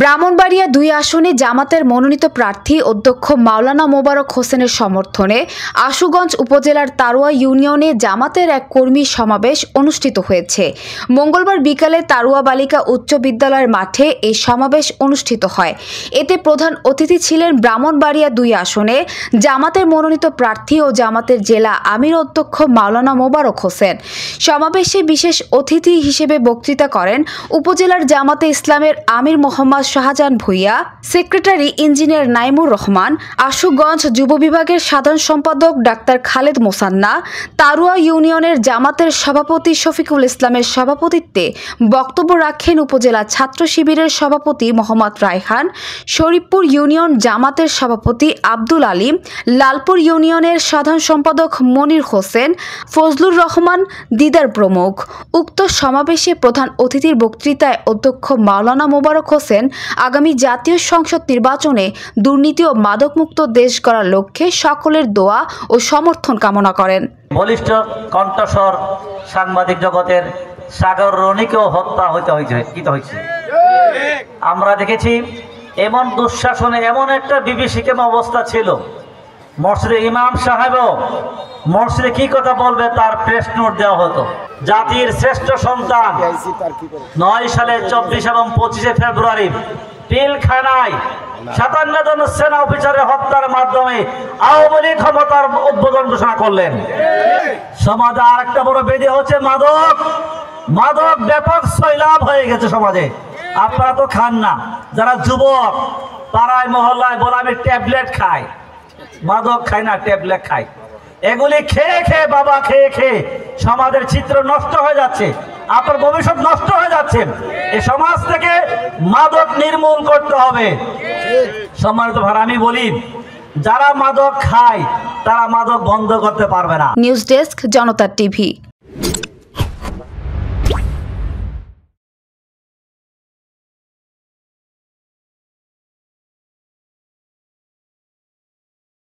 ব্রাহ্মণবাড়িয়া ২ আসনে জামাতের মনোনীত প্রার্থী অধ্যক্ষ মাওলানা মোবারক হোসেনের সমর্থনে আশুগঞ্জ উপজেলার তারুয়া ইউনিয়নে জামাতের এক কর্মী সমাবেশ অনুষ্ঠিত হয়েছে। মঙ্গলবার বিকালে তারুয়া বালিকা উচ্চ বিদ্যালয়ের মাঠে এই সমাবেশ অনুষ্ঠিত হয়। এতে প্রধান অতিথি ছিলেন ব্রাহ্মণবাড়িয়া ২ আসনে জামাতের মনোনীত প্রার্থী ও জামাতের জেলা আমির অধ্যক্ষ মাওলানা মোবারক হোসেন। সমাবেশে বিশেষ অতিথি হিসেবে বক্তৃতা করেন উপজেলার জামাতে ইসলামের আমির মোহাম্মদ শাহজাহান ভুইয়া, সেক্রেটারি ইঞ্জিনিয়ার নাইমুর রহমান, আশুগঞ্জ যুব বিভাগের সাধারণ সম্পাদক ডাক্তার খালেদ মোসান্না, তারুয়া ইউনিয়নের জামাতের সভাপতি শফিকুল ইসলামের সভাপতিত্বে বক্তব্য রাখেন উপজেলা ছাত্র শিবিরের সভাপতি মোহাম্মদ রায়হান, শরীফপুর ইউনিয়ন জামাতের সভাপতি আব্দুল আলিম, লালপুর ইউনিয়নের সাধারণ সম্পাদক মনির হোসেন, ফজলুর রহমান দিদার প্রমুখ। উক্ত সমাবেশে প্রধান অতিথির বক্তৃতায় অধ্যক্ষ মাওলানা মোবারক হোসেন আগামী জাতীয় সংসদ নির্বাচনে দুর্নীতি ও মাদকমুক্ত দেশ গড়ার লক্ষ্যে সকলের দোয়া ও সমর্থন কামনা করেন। বলিষ্ঠ কণ্ঠস্বর সাংবাদিক জগতের সাগর রনিকেও হত্যা হয়েছে। আমরা দেখেছি এমন দুঃশাসনে এমন একটা বিভীষিকাম অবস্থা ছিল, মসজিদে ইমাম সাহেবও মসজিদে কি কথা বলবে তার প্রেস নোট দেওয়া হতো। জাতির শ্রেষ্ঠ সন্তান ৯ সালে ২৪ এবং ২৫ ফেব্রুয়ারি পিলখানায় ৫৭ জন সেনা অফিসারের হত্যার মাধ্যমে আওয়ামী লীগ ক্ষমতার উদ্বোধন ঘোষণা করলেন। সমাজে আর একটা বড় বেদি হচ্ছে মাদক ব্যাপক সয়লাভ হয়ে গেছে সমাজে। আপনারা তো খান না, যারা যুবক পাড়ায় মহল্লায় বলে আমি ট্যাবলেট খাই, মাদক খাই না ট্যাবলেট খাই। এগুলি খেয়ে বাবা খেয়ে সমাজের চিত্র নষ্ট হয়ে যাচ্ছে, আপনার ভবিষ্যৎ নষ্ট হয়ে যাচ্ছে। এই সমাজ থেকে মাদক নির্মূল করতে হবে। সম্মানিত ভাই, আমি বলি যারা মাদক খায় তারা মাদক বন্ধ করতে পারবে না। নিউজ ডেস্ক, জনতা টিভি।